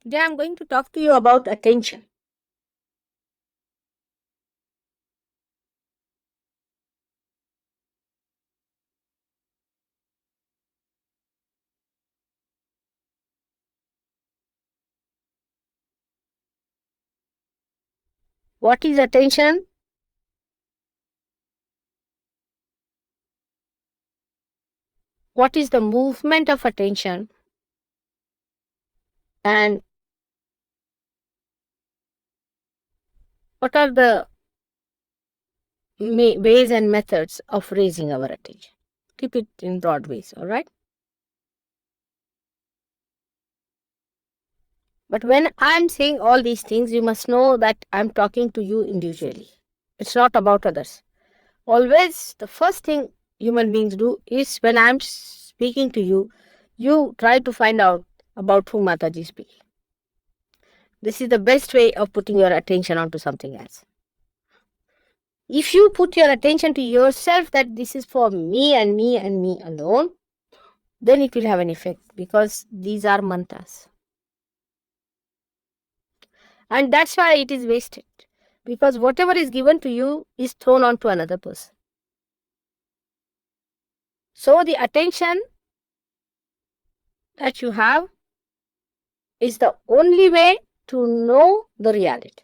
Today I am going to talk to you about attention. What is attention? What is the movement of attention? And what are the ways and methods of raising our attention? Keep it in broad ways, all right? But when I'm saying all these things, you must know that I'm talking to you individually. It's not about others. Always, the first thing human beings do is when I'm speaking to you, you try to find out about whom Mataji is speaking. This is the best way of putting your attention onto something else. If you put your attention to yourself that this is for me and me and me alone, then it will have an effect because these are mantras. And that's why it is wasted. Because whatever is given to you is thrown onto another person. So the attention that you have is the only way to know the reality.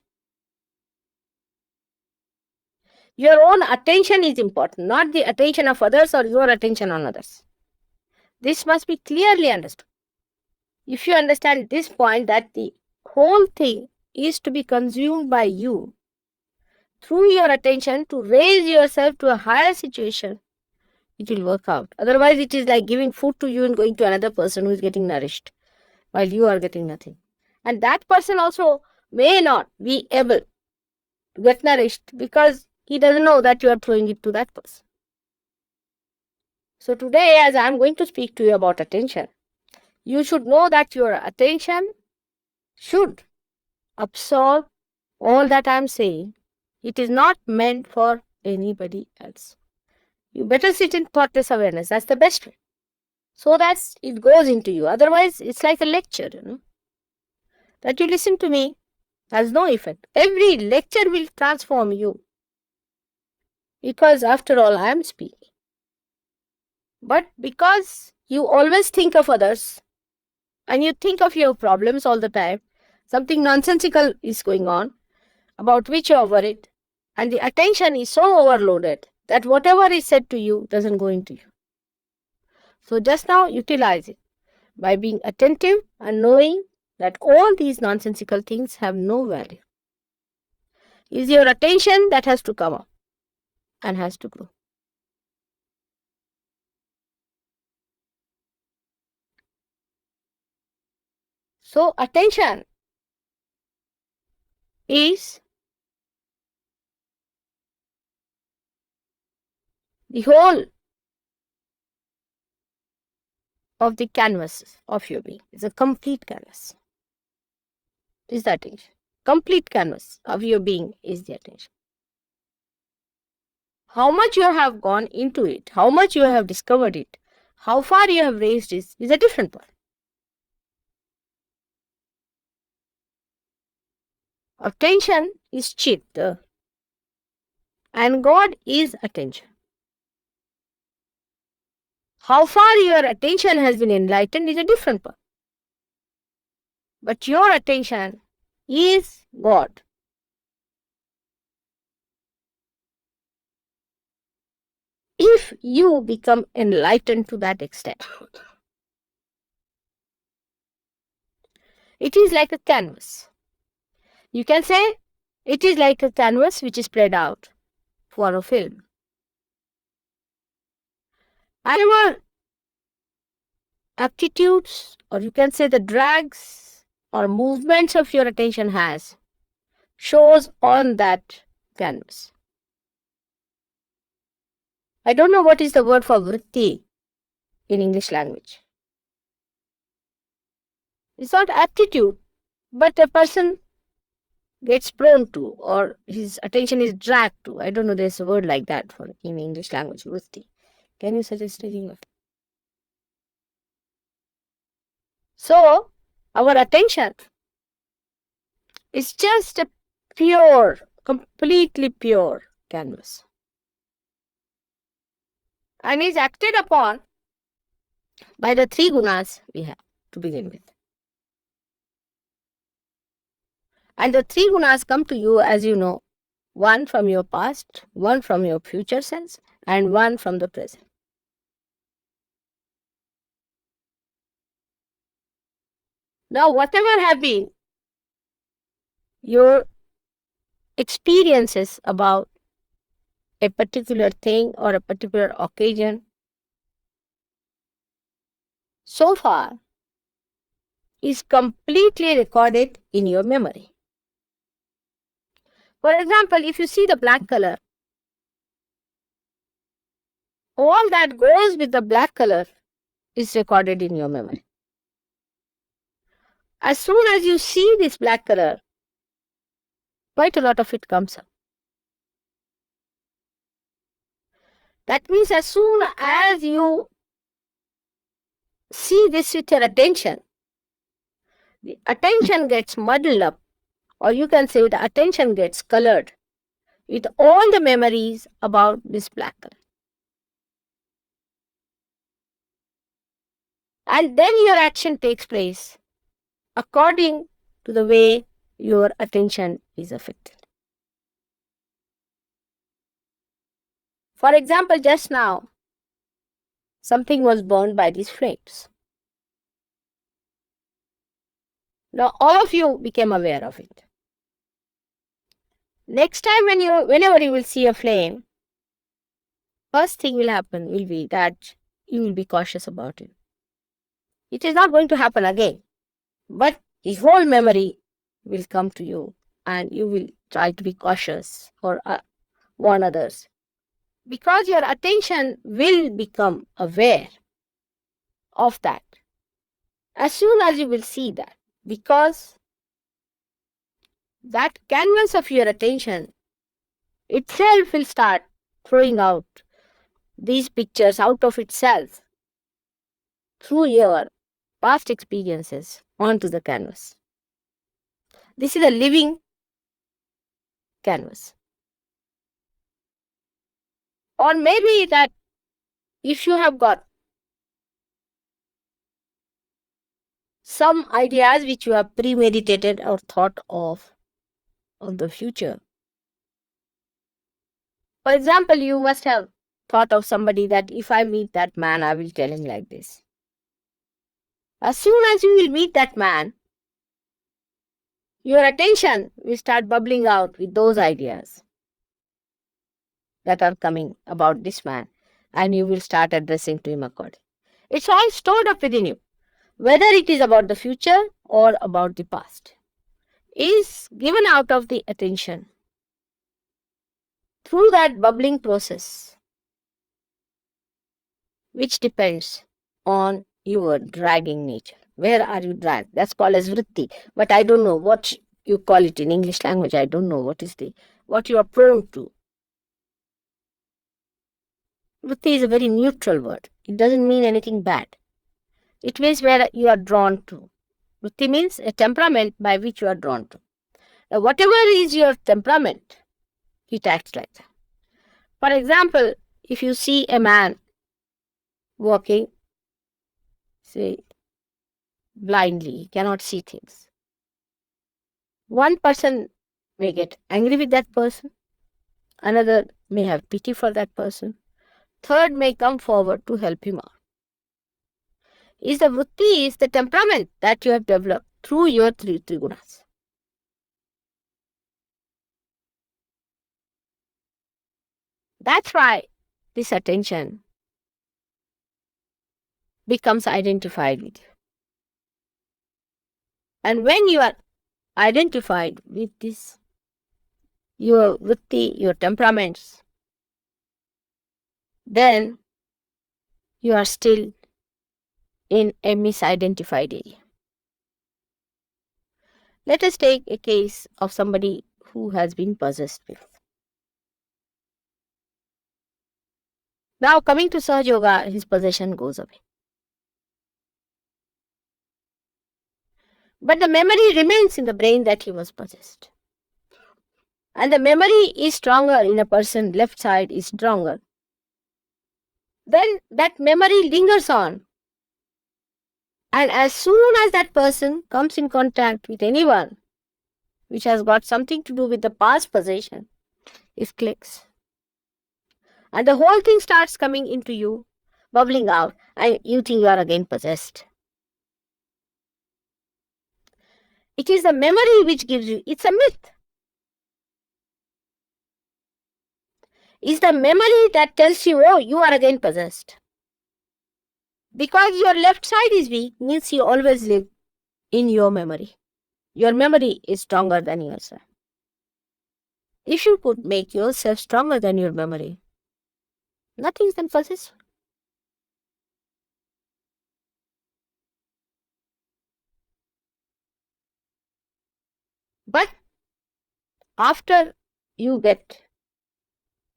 Your own attention is important, not the attention of others or your attention on others. This must be clearly understood. If you understand this point that the whole thing is to be consumed by you through your attention to raise yourself to a higher situation, it will work out. Otherwise, it is like giving food to you and going to another person who is getting nourished while you are getting nothing. And that person also may not be able to get nourished because he doesn't know that you are throwing it to that person. So today, as I am going to speak to you about attention, you should know that your attention should absorb all that I am saying. It is not meant for anybody else. You better sit in thoughtless awareness. That's the best way. So that it goes into you. Otherwise, it's like a lecture, That you listen to me has no effect. Every lecture will transform you. Because after all, I am speaking. But because you always think of others and you think of your problems all the time, something nonsensical is going on about which you are worried, and the attention is so overloaded that whatever is said to you doesn't go into you. So just now utilize it by being attentive and knowing that all these nonsensical things have no value. It's your attention that has to come up and has to grow. So attention is the whole of the canvas of your being. It's a complete canvas. Is the attention. Complete canvas of your being is the attention. How much you have gone into it, how much you have discovered it, how far you have raised it is a different point. Attention is Chit, and God is attention. How far your attention has been enlightened is a different point. But your attention is God. If you become enlightened to that extent, it is like a canvas. You can say it is like a canvas which is spread out for a film. Whatever aptitudes, or you can say the drags or movements of your attention has, shows on that canvas. I don't know what is the word for vritti in English language. It's not aptitude, but a person gets prone to, or his attention is dragged to. I don't know, there's a word like that for in English language, vritti. Can you suggest anything? So, our attention It's just a pure, completely pure canvas, and is acted upon by the three gunas we have to begin with. And the three gunas come to you, as you know, one from your past, one from your future sense, and one from the present. Now, whatever have been your experiences about a particular thing or a particular occasion, so far is completely recorded in your memory. For example, if you see the black color, all that goes with the black color is recorded in your memory. As soon as you see this black color, quite a lot of it comes up. That means as soon as you see this with your attention, the attention gets muddled up, or you can say the attention gets colored with all the memories about this black color. And then your action takes place according to the way your attention is affected. For example, just now, something was burned by these flames. Now all of you became aware of it. Next time whenever you will see a flame, first thing will happen will be that you will be cautious about it. It is not going to happen again, but the whole memory will come to you and you will try to be cautious or warn others, because your attention will become aware of that as soon as you will see that, because that canvas of your attention itself will start throwing out these pictures out of itself through your past experiences onto the canvas. This is a living canvas. Or maybe that if you have got some ideas which you have premeditated or thought of the future. For example, you must have thought of somebody that if I meet that man, I will tell him like this. As soon as you will meet that man, your attention will start bubbling out with those ideas that are coming about this man, and you will start addressing to him accordingly. It's all stored up within you, whether it is about the future or about the past, is given out of the attention through that bubbling process, which depends on your dragging nature. Where are you dragged? That's called as vritti. But I don't know what you call it in English language. I don't know what you are prone to. Vritti is a very neutral word. It doesn't mean anything bad. It means where you are drawn to. Vritti means a temperament by which you are drawn to. Now, whatever is your temperament, it acts like that. For example, if you see a man walking, say, blindly, he cannot see things. One person may get angry with that person, another may have pity for that person, third may come forward to help him out. Is the vritti, is the temperament that you have developed through your three gunas. That's why this attention becomes identified with you. And when you are identified with this, your vritti, your temperaments, then you are still in a misidentified area. Let us take a case of somebody who has been possessed with. Now coming to Sahaja Yoga, his possession goes away. But the memory remains in the brain that he was possessed. And the memory is stronger in a person, left side is stronger. Then that memory lingers on. And as soon as that person comes in contact with anyone which has got something to do with the past possession, it clicks. And the whole thing starts coming into you, bubbling out, and you think you are again possessed. It is the memory which gives you, it's a myth. It's the memory that tells you, oh, you are again possessed. Because your left side is weak means you always live in your memory. Your memory is stronger than yourself. If you could make yourself stronger than your memory, nothing is then possessed. But after you get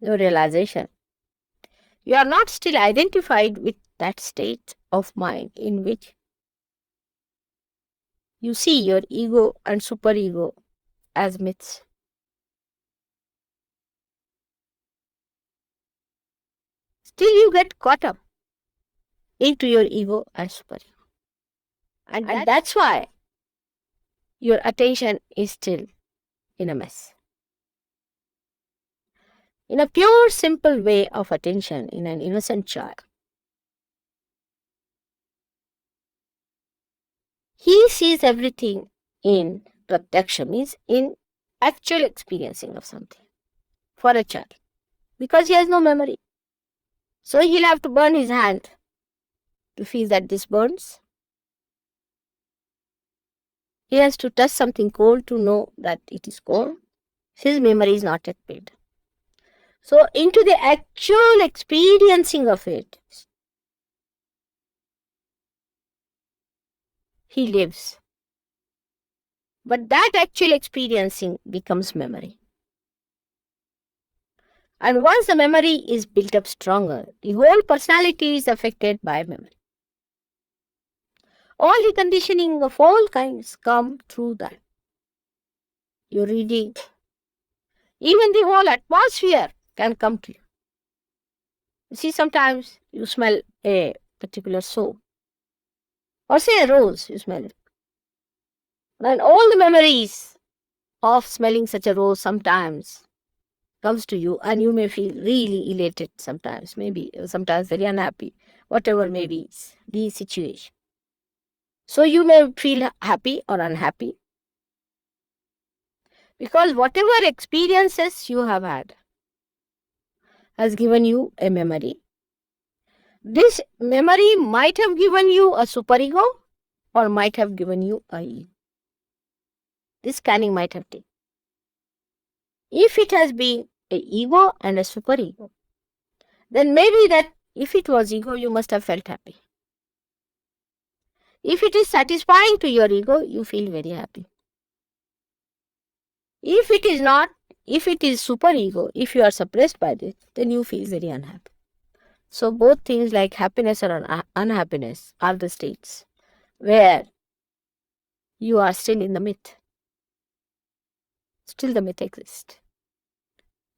your realization, you are not still identified with that state of mind in which you see your ego and superego as myths. Still you get caught up into your ego and superego. And that's why your attention is still in a mess. In a pure, simple way of attention in an innocent child, he sees everything in pratyaksha, means in actual experiencing of something for a child, because he has no memory. So he'll have to burn his hand to feel that this burns. He has to touch something cold to know that it is cold. His memory is not yet built. So into the actual experiencing of it, he lives. But that actual experiencing becomes memory. And once the memory is built up stronger, the whole personality is affected by memory. All the conditioning of all kinds come through that. Your reading, even the whole atmosphere can come to you. You see, sometimes you smell a particular soap, or say a rose, you smell it. And all the memories of smelling such a rose sometimes comes to you, and you may feel really elated sometimes, maybe sometimes very unhappy, whatever may be the situation. So you may feel happy or unhappy, because whatever experiences you have had has given you a memory. This memory might have given you a superego or might have given you a ego. This scanning might have taken. If it has been a ego and a superego, then maybe that if it was ego, you must have felt happy. If it is satisfying to your ego, you feel very happy. If it is not, if it is superego, if you are suppressed by this, then you feel very unhappy. So both things like happiness or unhappiness are the states where you are still in the myth. Still the myth exists.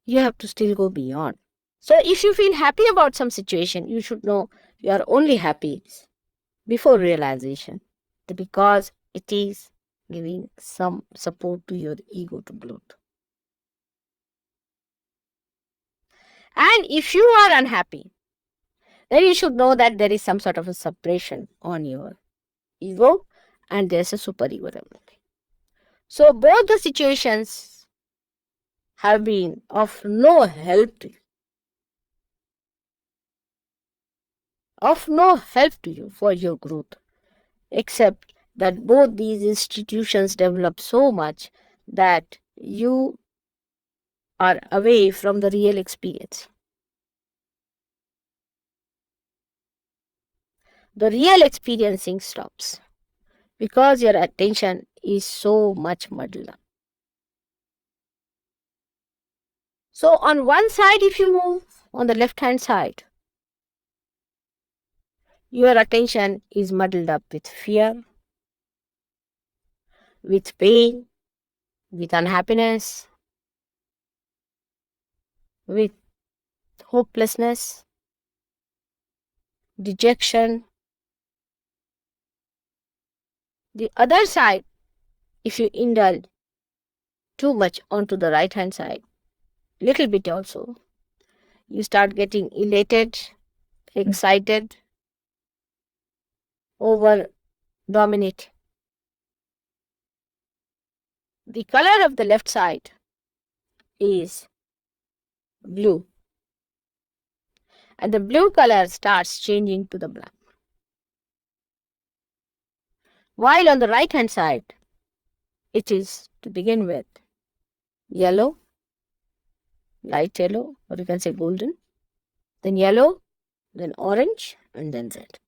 You have to still go beyond. So if you feel happy about some situation, you should know you are only happy before realization, because it is giving some support to your ego to bloat. And if you are unhappy, then you should know that there is some sort of a suppression on your ego and there's a superego developing. So both the situations have been of no help to you. Of no help to you for your growth, except that both these institutions develop so much that you are away from the real experience. The real experiencing stops because your attention is so much muddled up. So on one side, if you move on the left hand side, your attention is muddled up with fear, with pain, with unhappiness, with hopelessness, dejection. The other side, if you indulge too much onto the right hand side, little bit also, you start getting elated, excited, over dominate. The color of the left side is blue, and the blue color starts changing to the black. While on the right hand side, it is to begin with yellow, light yellow, or you can say golden, then yellow, then orange, and then red.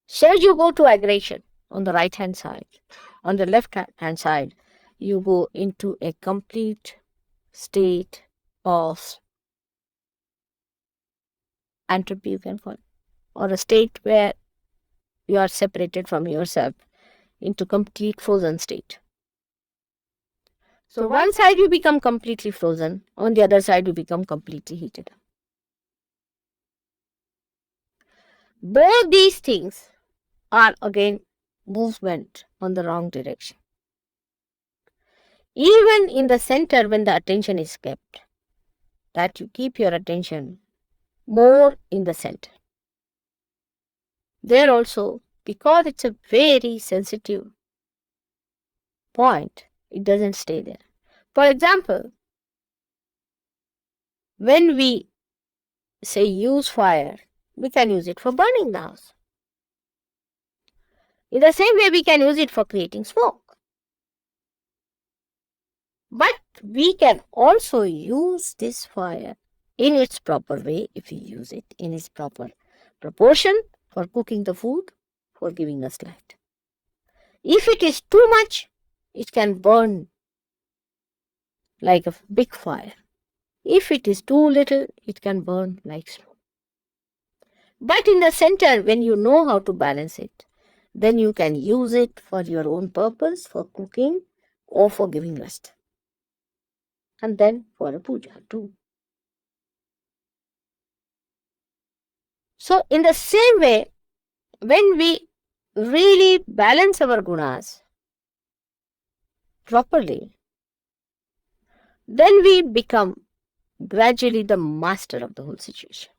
Should you go to aggression on the right hand side, on the left hand side, you go into a complete state of entropy, you can call it, or a state where you are separated from yourself into complete frozen state. So one side you become completely frozen, on the other side you become completely heated. Both these things are again movement on the wrong direction. Even in the center, when the attention is kept, that you keep your attention more in the center. There also, because it's a very sensitive point, it doesn't stay there. For example, when we say use fire, we can use it for burning the house. In the same way, we can use it for creating smoke. But we can also use this fire in its proper way, if we use it in its proper proportion, for cooking the food, for giving us light. If it is too much, it can burn like a big fire. If it is too little, it can burn like smoke. But in the center, when you know how to balance it, then you can use it for your own purpose, for cooking or for giving rest. And then for a puja too. So in the same way, when we really balance our gunas properly, then we become gradually the master of the whole situation.